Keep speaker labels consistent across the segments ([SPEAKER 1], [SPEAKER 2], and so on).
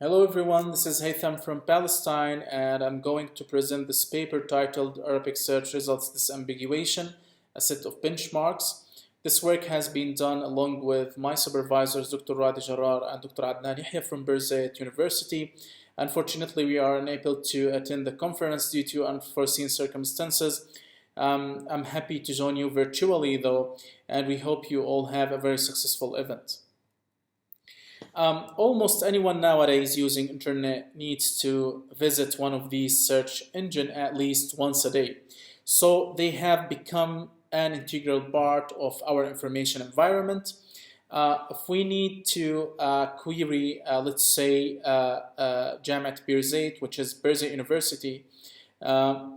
[SPEAKER 1] Hello everyone, this is Haytham from Palestine and I'm going to present this paper titled Arabic Search Results Disambiguation, a set of benchmarks. This work has been done along with my supervisors Dr. Radi, Jarrar and Dr. Adnan Yahya from Birzeit University. Unfortunately, we are unable to attend the conference due to unforeseen circumstances. I'm happy to join you virtually though, and we hope you all have a very successful event. Almost anyone nowadays using internet needs to visit one of these search engine at least once a day. So they have become an integral part of our information environment. If we need to query, let's say, Jamiat Birzeit, which is Birzeit University, uh,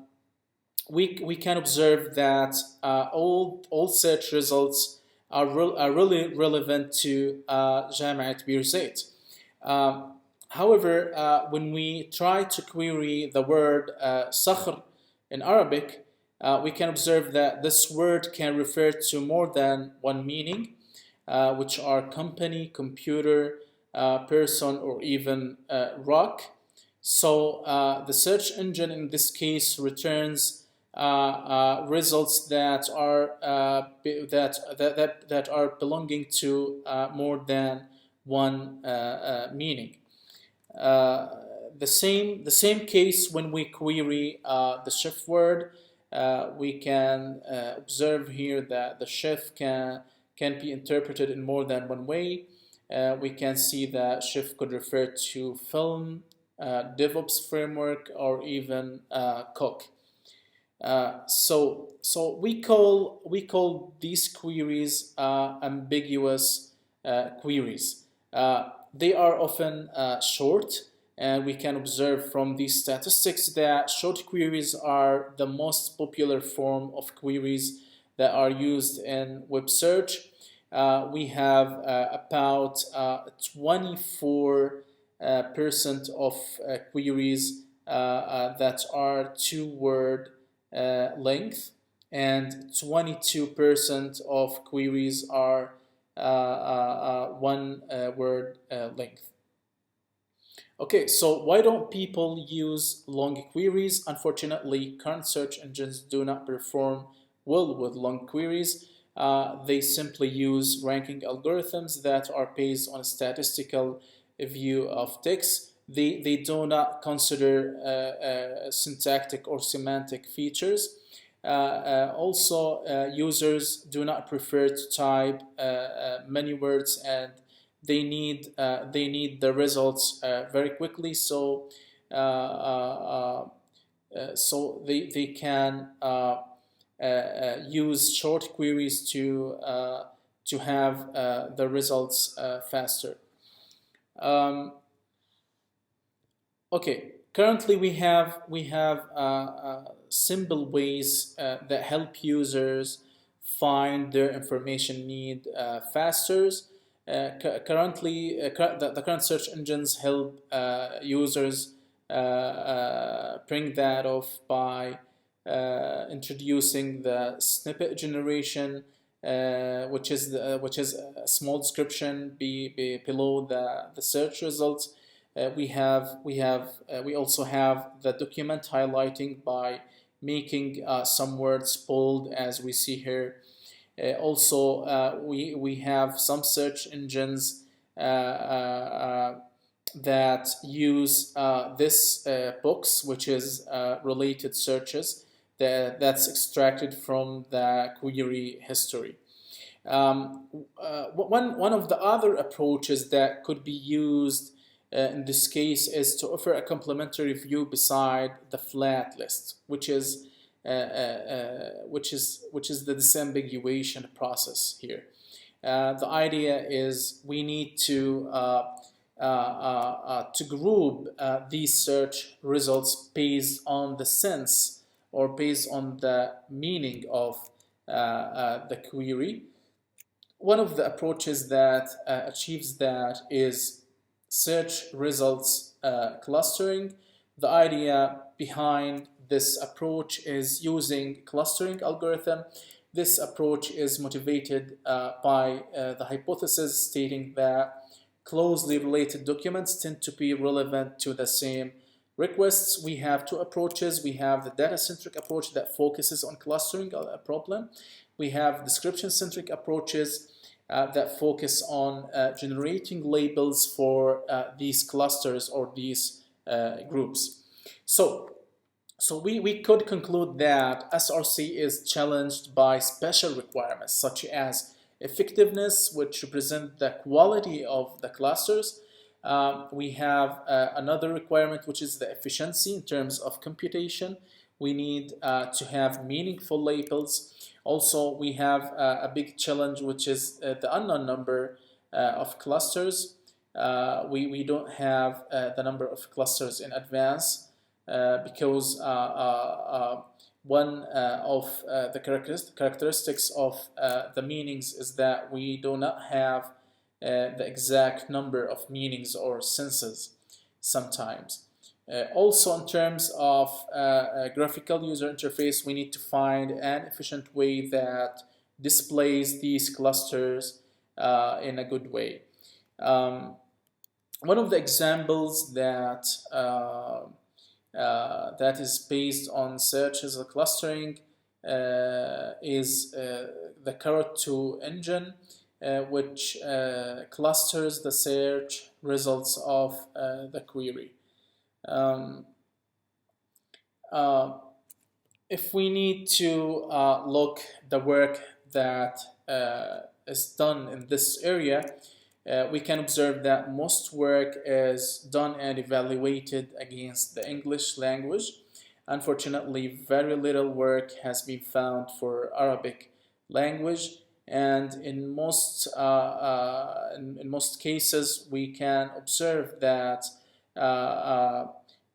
[SPEAKER 1] we can observe that all search results are really relevant to Jamiat Birzeit. However, when we try to query the word sakhr in Arabic, we can observe that this word can refer to more than one meaning, which are company, computer, person, or even rock. So the search engine in this case returns results that are belonging to more than one meaning. The same case when we query the shift word, we can observe here that the shift can be interpreted in more than one way. We can see that shift could refer to film, DevOps framework, or even cook. So we call these queries ambiguous queries. They are often short, and we can observe from these statistics that short queries are the most popular form of queries that are used in web search. We have about 24% of queries that are two-word length, and 22% of queries are one word length. Okay, so why don't people use long queries? Unfortunately, current search engines do not perform well with long queries. They simply use ranking algorithms that are based on a statistical view of text. They do not consider syntactic or semantic features. Also, users do not prefer to type many words, and they need the results very quickly. So they can use short queries to have the results faster. Um, Okay, currently we have simple ways that help users find their information need faster. The current search engines help users bring that off by introducing the snippet generation, which is a small description below the search results. We also have the document highlighting by making some words bold, as we see here. Also, we have some search engines that use this box, which is related searches that's extracted from the query history. One of the other approaches that could be used in this case is to offer a complementary view beside the flat list, which is the disambiguation process here. The idea is we need to group these search results based on the sense or based on the meaning of the query. One of the approaches that achieves that is search results clustering. The idea behind this approach is using clustering algorithm. This approach is motivated by the hypothesis stating that closely related documents tend to be relevant to the same requests. We have two approaches. We have the data-centric approach that focuses on clustering a problem. We have description-centric approaches that focus on generating labels for these clusters or these groups. So we could conclude that SRC is challenged by special requirements such as effectiveness, which represent the quality of the clusters. We have another requirement, which is the efficiency in terms of computation. We need to have meaningful labels. Also, we have a big challenge, which is the unknown number of clusters. We don't have the number of clusters in advance because one of the characteristics of the meanings is that we do not have the exact number of meanings or senses sometimes. Also, in terms of graphical user interface, we need to find an efficient way that displays these clusters in a good way. One of the examples that that is based on search as a clustering is the Carrot2 engine, which clusters the search results of the query. If we need to look the work that is done in this area, we can observe that most work is done and evaluated against the English language. Unfortunately, very little work has been found for Arabic language, and in most cases, we can observe that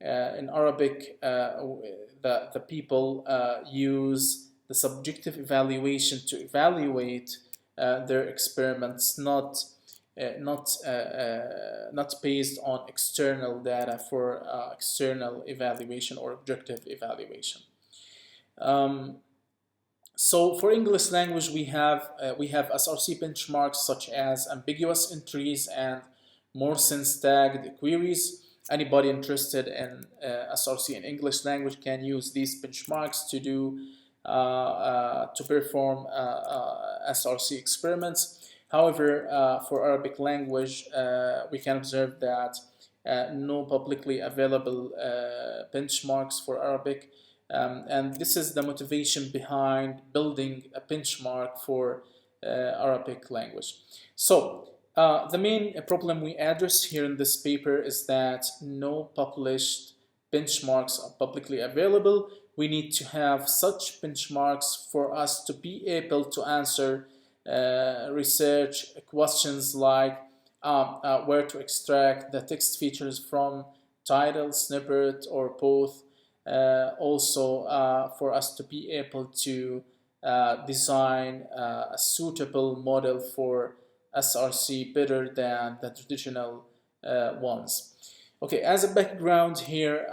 [SPEAKER 1] in Arabic, the people use the subjective evaluation to evaluate their experiments, not based on external data for external evaluation or objective evaluation. So for English language, we have SRC benchmarks such as ambiguous entries and more sense tagged queries. Anybody interested in SRC in English language can use these benchmarks to do to perform SRC experiments. However, for Arabic language, we can observe that no publicly available benchmarks for Arabic, and this is the motivation behind building a benchmark for Arabic language. So the main problem we address here in this paper is that no published benchmarks are publicly available. We need to have such benchmarks for us to be able to answer research questions like where to extract the text features from, title, snippet, or both. Also, for us to be able to design a suitable model for SRC better than the traditional ones. Okay, as a background here,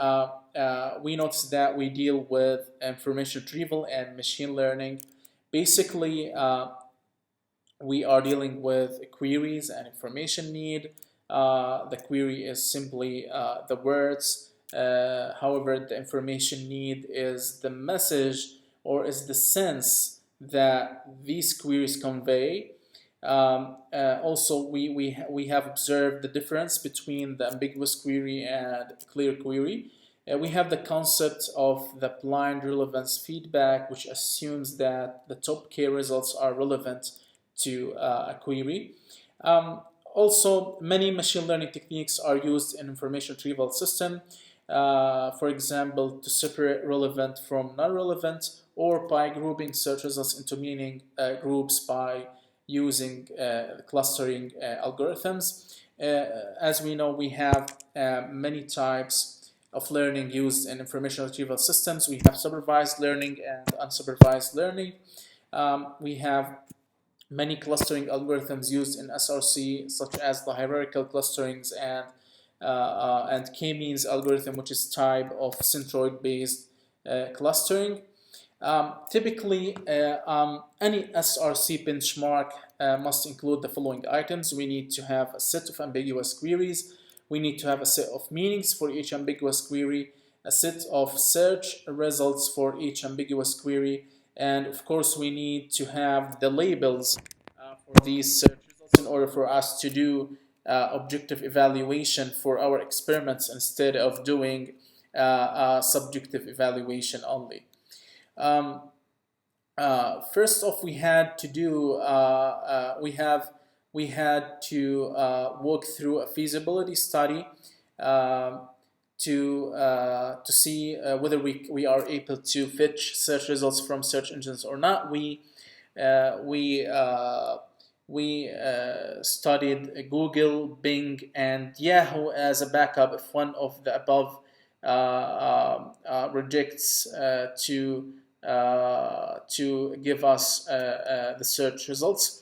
[SPEAKER 1] we notice that we deal with information retrieval and machine learning. Basically, we are dealing with queries and information need. The query is simply the words. However, the information need is the message or is the sense that these queries convey. Also, we have observed the difference between the ambiguous query and clear query. We have the concept of the blind relevance feedback, which assumes that the top K results are relevant to a query. Also, many machine learning techniques are used in information retrieval system, for example, to separate relevant from non-relevant, or by grouping search results into meaning groups by using clustering algorithms. As we know, we have many types of learning used in information retrieval systems. We have supervised learning and unsupervised learning. We have many clustering algorithms used in SRC, such as the hierarchical clusterings and k-means algorithm, which is type of centroid-based clustering. Typically, any SRC benchmark must include the following items. We need to have a set of ambiguous queries. We need to have a set of meanings for each ambiguous query, a set of search results for each ambiguous query, and of course we need to have the labels for these search results in order for us to do objective evaluation for our experiments instead of doing subjective evaluation only. First off, we had to do we had to walk through a feasibility study to see whether we are able to fetch search results from search engines or not. We studied Google, Bing, and Yahoo as a backup if one of the above rejects to give us the search results.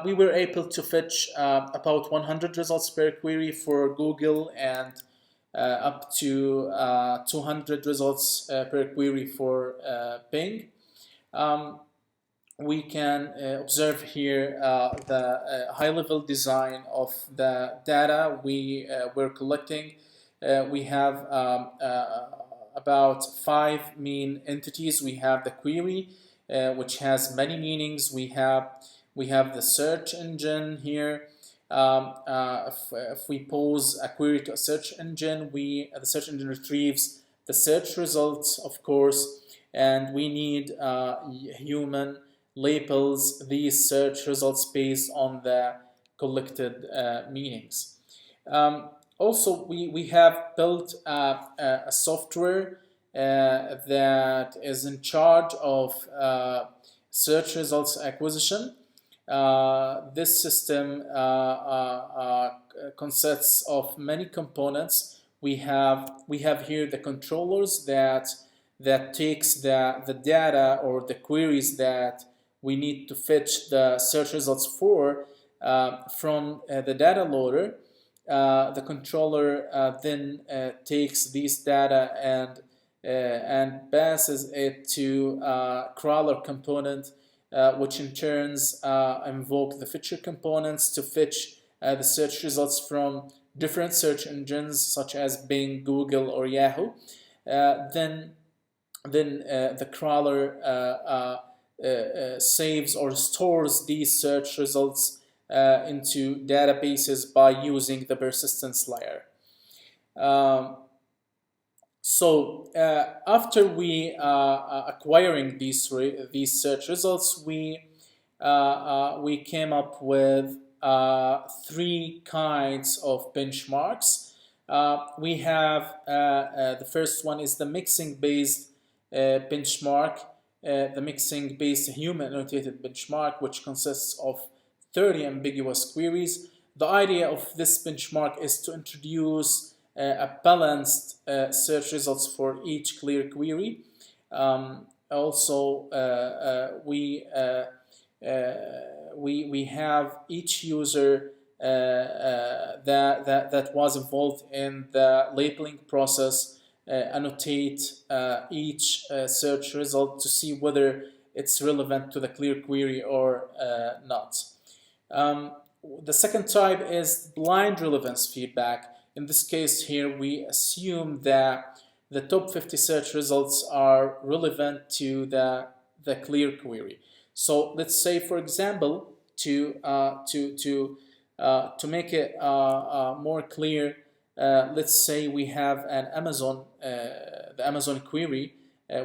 [SPEAKER 1] We were able to fetch about 100 results per query for Google and up to 200 results per query for Bing. We can observe here the high-level design of the data we were collecting. We have about 5 main entities. We have the query, which has many meanings. We have the search engine here. If we pose a query to a search engine, the search engine retrieves the search results, of course, and we need human labels these search results based on the collected meanings. Also, we have built a software that is in charge of search results acquisition. This system consists of many components. We have here the controllers that takes the data or the queries that we need to fetch the search results for from the data loader. The controller then takes these data and passes it to crawler component, which in turns invoke the fetcher components to fetch the search results from different search engines such as Bing, Google, or Yahoo. Then the crawler saves or stores these search results into databases by using the persistence layer. So after we acquiring these search results, we came up with 3 kinds of benchmarks. We have the first one is the mixing based benchmark, the mixing based human annotated benchmark, which consists of 30 ambiguous queries. The idea of this benchmark is to introduce a balanced search results for each clear query. Also, we have each user that was involved in the labeling process annotate each search result to see whether it's relevant to the clear query or not. The second type is blind relevance feedback. In this case here, we assume that the top 50 search results are relevant to the clear query. So let's say, for example, to make it more clear, let's say we have an the Amazon query,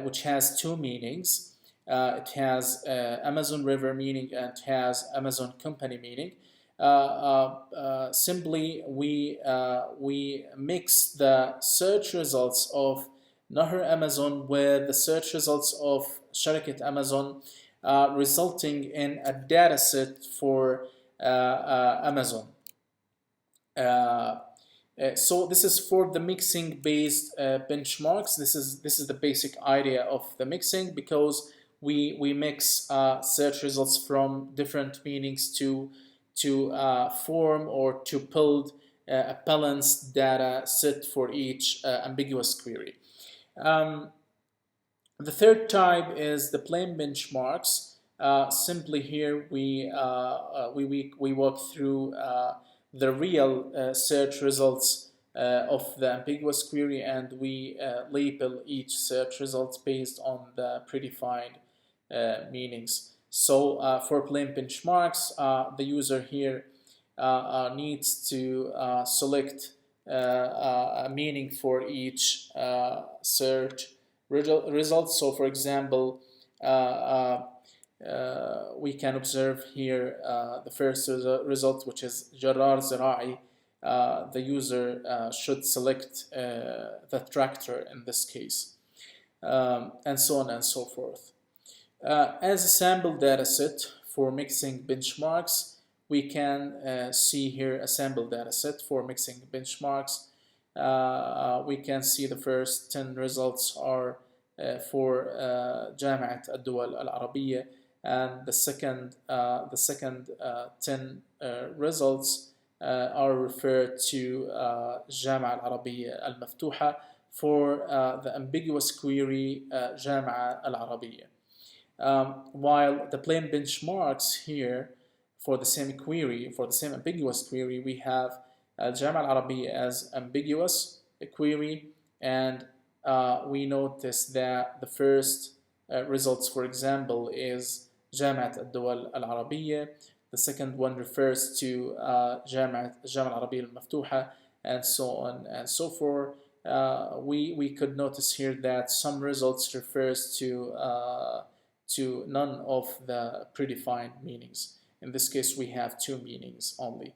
[SPEAKER 1] which has 2 meanings. It has Amazon River meaning and it has Amazon Company meaning. Simply, we mix the search results of Nahr Amazon with the search results of Sharakat Amazon, resulting in a data set for Amazon. So this is for the mixing based benchmarks. This is the basic idea of the mixing, because we mix search results from different meanings to form or to build a balanced data set for each ambiguous query. The third type is the plain benchmarks. Simply here we walk through the real search results of the ambiguous query, and we label each search result based on the predefined meanings. So for plain benchmarks, the user here needs to select a meaning for each search results. So, for example, we can observe here the first result, which is Jarrar Radi. The user should select the tractor in this case, and so on and so forth. As a sample data set for mixing benchmarks, we can see here a sample data set for mixing benchmarks. We can see the first 10 results are for جامعة الدول العربية, and the second 10 results are referred to الجامعة العربية المفتوحة for the ambiguous query جامعة العربية. While the plain benchmarks here for the same query, for the same ambiguous query, we have الجامعة العربية as ambiguous query, and we notice that the first results, for example, is جامعة الدول العربية. The second one refers to الجامعة العربية المفتوحة, and so on and so forth. We could notice here that some results refers to none of the predefined meanings. In this case, we have two meanings only.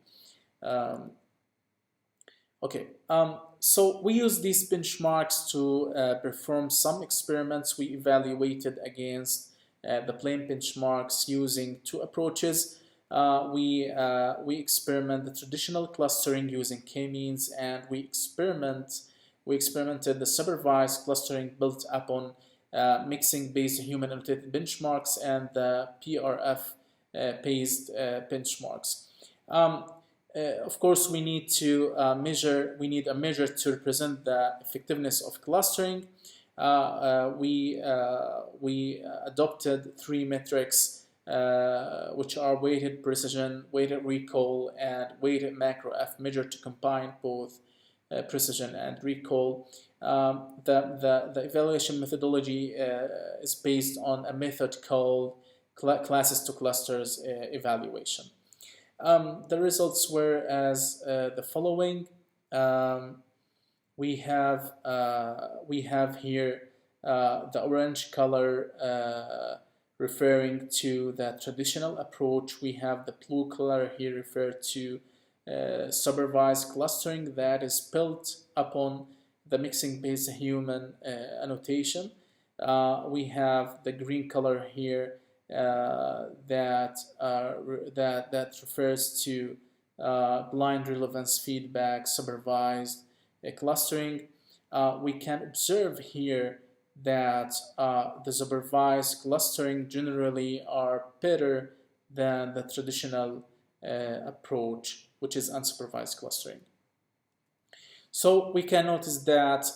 [SPEAKER 1] So we use these benchmarks to perform some experiments. We evaluated against the plain benchmarks using two approaches. We experiment the traditional clustering using k-means, and we experimented the supervised clustering built upon mixing based human annotated benchmarks and the PRF based benchmarks. Of course, we need to measure. We need a measure to represent the effectiveness of clustering. We adopted three metrics, which are weighted precision, weighted recall, and weighted macro F measure to combine both precision and recall. The evaluation methodology is based on a method called classes to clusters evaluation. The results were as the following. We have here the orange color referring to the traditional approach. We have the blue color here referred to supervised clustering that is built upon the mixing based human annotation. We have the green color here that refers to blind relevance feedback supervised clustering. We can observe here that the supervised clustering generally are better than the traditional approach, which is unsupervised clustering. So we can notice that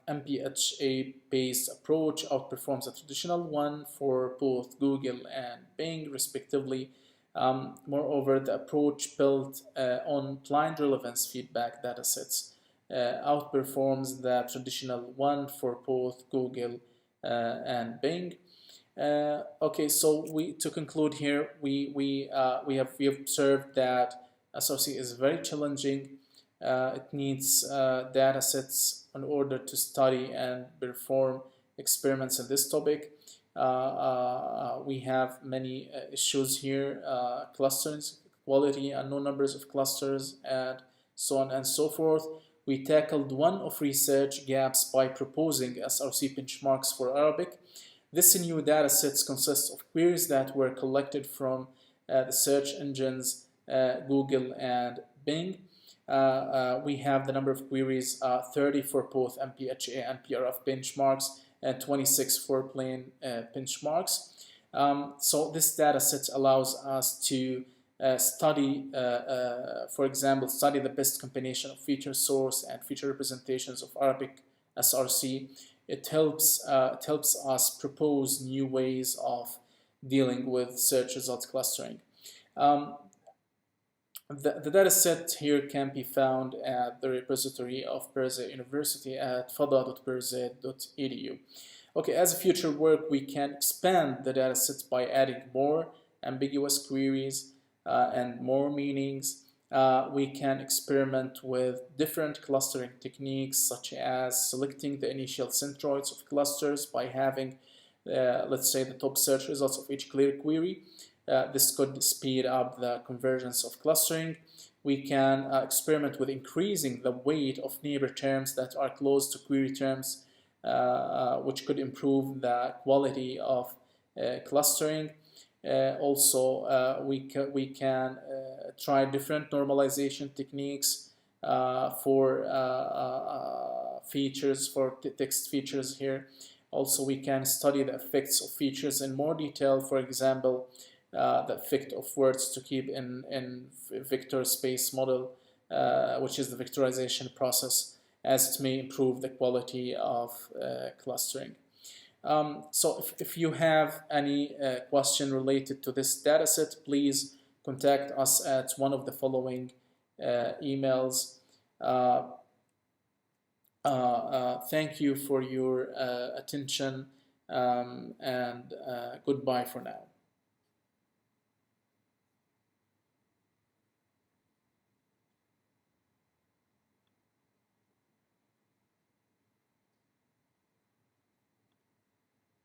[SPEAKER 1] MPHA-based approach outperforms the traditional one for both Google and Bing, respectively. Moreover, the approach built on blind relevance feedback datasets outperforms the traditional one for both Google and Bing. So to conclude here, we have observed that SRC is very challenging. It needs data sets in order to study and perform experiments in this topic. We have many issues here, clusters, quality, unknown numbers of clusters, and so on and so forth. We tackled one of research gaps by proposing SRC benchmarks for Arabic. This new data sets consists of queries that were collected from the search engines Google and Bing. We have the number of queries 30 for both MPHA and PRF benchmarks and 26 for plain benchmarks. So this data set allows us to study, for example, study the best combination of feature source and feature representations of Arabic SRC it helps us propose new ways of dealing with search result clustering. Um, the data set here can be found at the repository of Berzeh University at fada.berzeh.edu. Okay, as a future work, we can expand the data set by adding more ambiguous queries and more meanings. We can experiment with different clustering techniques, such as selecting the initial centroids of clusters by having, let's say, the top search results of each clear query. This could speed up the convergence of clustering. We can experiment with increasing the weight of neighbor terms that are close to query terms, which could improve the quality of clustering. We can try different normalization techniques for features, for text features here. Also, we can study the effects of features in more detail. For example, the effect of words to keep in vector space model, which is the vectorization process, as it may improve the quality of clustering. So if you have any question related to this dataset, please contact us at one of the following emails. Thank you for your attention, and goodbye for now.